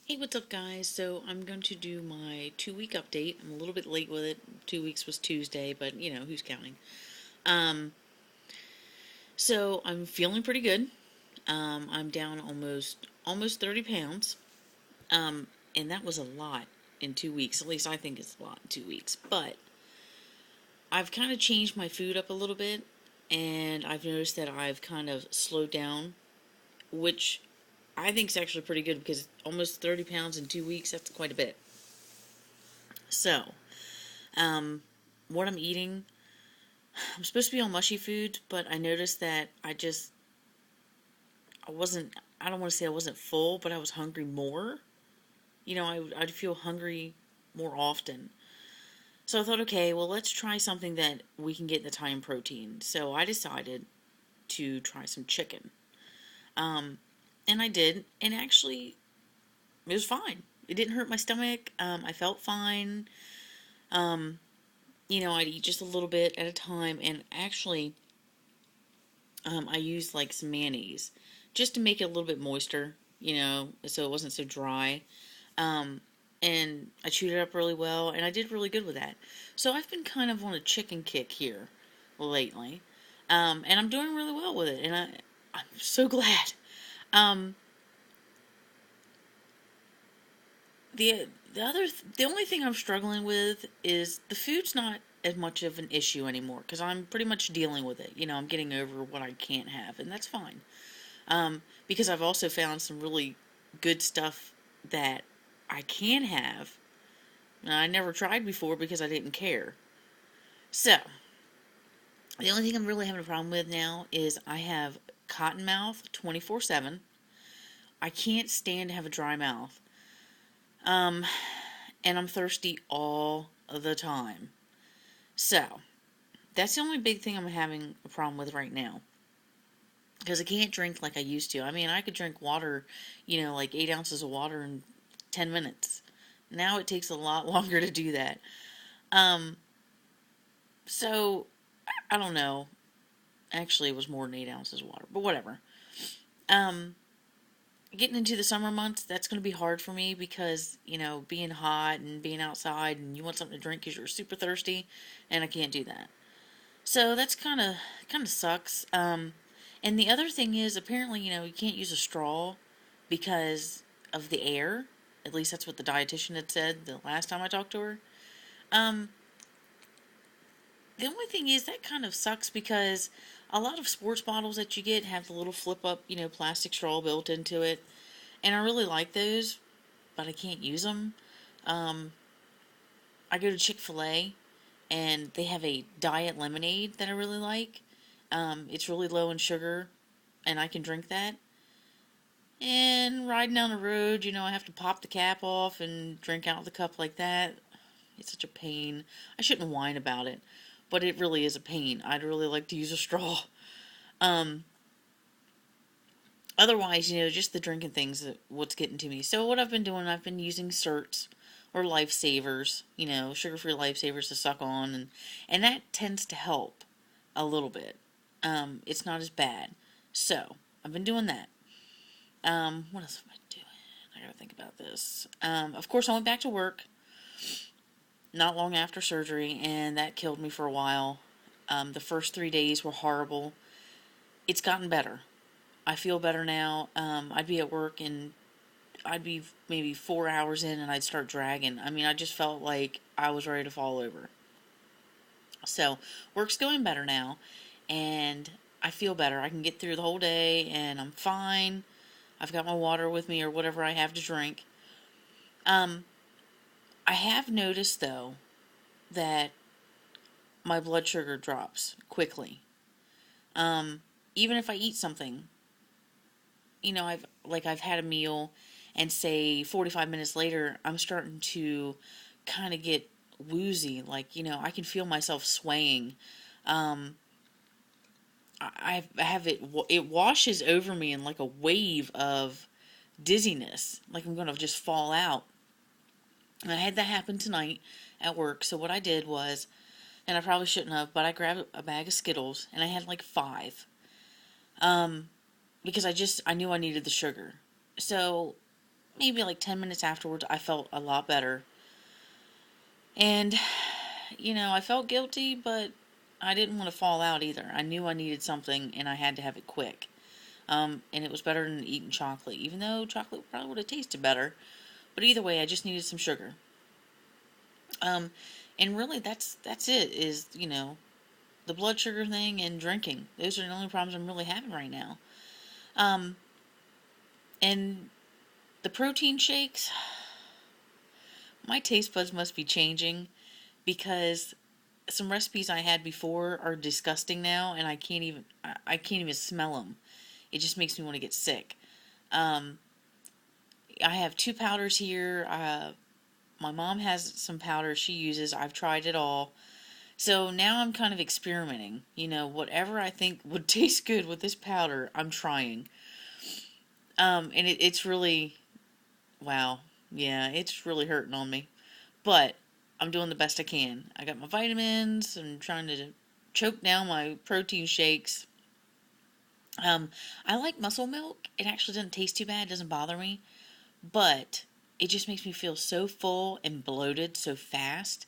Hey, what's up, guys? So, I'm going to do my 2 week update. I'm a little bit late with it. 2 weeks was Tuesday, but who's counting? Um, so I'm feeling pretty good. I'm down almost 30 pounds. Um, and that was a lot in 2 weeks. At least I think it's a lot in 2 weeks. But I've kind of changed my food up a little bit, and I've noticed that I've kind of slowed down, which I think is actually pretty good because almost 30 pounds in 2 weeks, that's quite a bit. So, um, what I'm eating, I'm supposed to be on mushy food, but I noticed that I wasn't, I don't want to say I wasn't full, but I was hungry more. I'd feel hungry more often. So I thought, okay, well, let's try something that we can get in the time protein. So I decided to try some chicken. Um, and I did, and actually, it was fine. It didn't hurt my stomach. I felt fine. Um, I'd eat just a little bit at a time, and actually, I used like some mayonnaise just to make it a little bit moister, so it wasn't so dry. Um, and I chewed it up really well, and I did really good with that. So I've been kind of on a chicken kick here lately, and I'm doing really well with it, and I'm so glad. Um, the only thing I'm struggling with is the food's not as much of an issue anymore because I'm pretty much dealing with it. I'm getting over what I can't have, and that's fine. Because I've also found some really good stuff that I can have and I never tried before because I didn't care. So, the only thing I'm really having a problem with now is I have cotton mouth 24/7. I can't stand to have a dry mouth. Um, and I'm thirsty all the time. So, that's the only big thing I'm having a problem with right now. Because I can't drink like I used to. I mean, I could drink water, like 8 ounces of water in 10 minutes. Now it takes a lot longer to do that. Um, so I don't know. Actually, it was more than 8 ounces of water, but whatever. Um, Getting into the summer months, that's going to be hard for me because being hot and being outside, and you want something to drink because you're super thirsty, and I can't do that. So that's kind of sucks. And the other thing is, apparently, you can't use a straw because of the air. At least that's what the dietitian had said the last time I talked to her. Um, the only thing is that kind of sucks because a lot of sports bottles that you get have the little flip up, plastic straw built into it, and I really like those, but I can't use them. Um, I go to Chick-fil-A and they have a diet lemonade that I really like. It's really low in sugar, and I can drink that. And riding down the road, I have to pop the cap off and drink out of the cup like that. It's such a pain. I shouldn't whine about it, but it really is a pain. I'd really like to use a straw. Um, Otherwise, just the drinking things that what's getting to me. So what I've been doing, I've been using certs or lifesavers, sugar-free lifesavers to suck on, and that tends to help a little bit. It's not as bad. So I've been doing that. What else am I doing? I gotta think about this. Of course, I went back to work not long after surgery, and that killed me for a while. The first 3 days were horrible. It's gotten better. I feel better now. I'd be at work and I'd be maybe 4 hours in and I'd start dragging. I mean, I just felt like I was ready to fall over. So, work's going better now, and I feel better. I can get through the whole day and I'm fine. I've got my water with me or whatever I have to drink. Um, I have noticed though that my blood sugar drops quickly. Um, Even if I eat something, I've had a meal and say 45 minutes later I'm starting to kind of get woozy, like, I can feel myself swaying. um I have it washes over me in like a wave of dizziness, like I'm going to just fall out. And I had that happen tonight at work. So what I did was, and I probably shouldn't have, but I grabbed a bag of Skittles and I had like five. Um because I knew I needed the sugar. So maybe like 10 minutes afterwards, I felt a lot better. And, I felt guilty, but I didn't want to fall out either. I knew I needed something and I had to have it quick. And it was better than eating chocolate, even though chocolate probably would have tasted better. But either way, I just needed some sugar. Um, and really, that's it. Is the blood sugar thing and drinking. Those are the only problems I'm really having right now. Um, and the protein shakes, my taste buds must be changing because some recipes I had before are disgusting now, and I can't even smell them. It just makes me want to get sick. Um, I have two powders here. My mom has some powders she uses. I've tried it all. So now I'm kind of experimenting. Whatever I think would taste good with this powder, I'm trying. And it's really, wow. Yeah, it's really hurting on me. But I'm doing the best I can. I got my vitamins. I'm trying to choke down my protein shakes. I like muscle milk. It actually doesn't taste too bad. It doesn't bother me. But it just makes me feel so full and bloated so fast.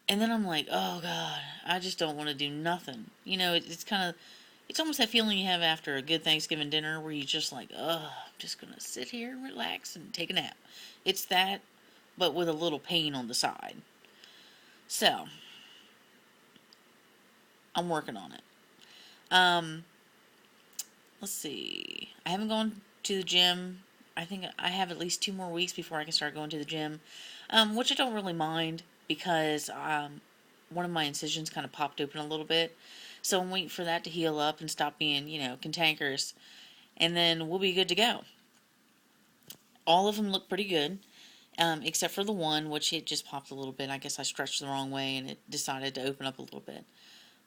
And then I'm like, oh God, I just don't want to do nothing. It's kind of, it's almost that feeling you have after a good Thanksgiving dinner where you just like, oh, I'm just going to sit here and relax and take a nap. It's that, but with a little pain on the side. So, I'm working on it. Um, let's see. I haven't gone to the gym. I think I have at least 2 more weeks before I can start going to the gym, which I don't really mind because one of my incisions kind of popped open a little bit. So I'm waiting for that to heal up and stop being, cantankerous. And then we'll be good to go. All of them look pretty good, except for the one, which it just popped a little bit. I guess I stretched the wrong way and it decided to open up a little bit.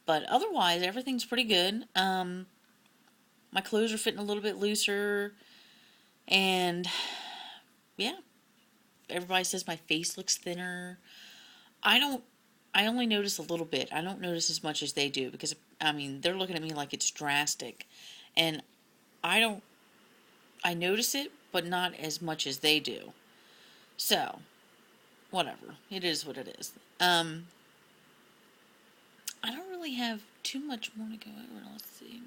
But otherwise, everything's pretty good. My clothes are fitting a little bit looser. And yeah, everybody says my face looks thinner. I don't, I only notice a little bit. I don't notice as much as they do because, they're looking at me like it's drastic. And I don't, I notice it, but not as much as they do. So, whatever. It is what it is. I don't really have too much more to go over. Let's see.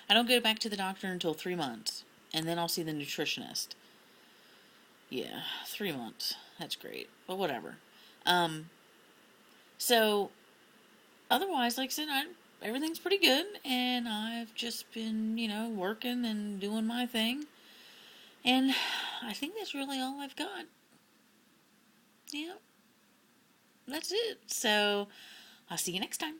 I don't go back to the doctor until 3 months, and then I'll see the nutritionist. Yeah, 3 months. That's great, but whatever. Um, so otherwise, like I said, everything's pretty good, and I've just been, working and doing my thing, and I think that's really all I've got. Yeah, that's it. So I'll see you next time.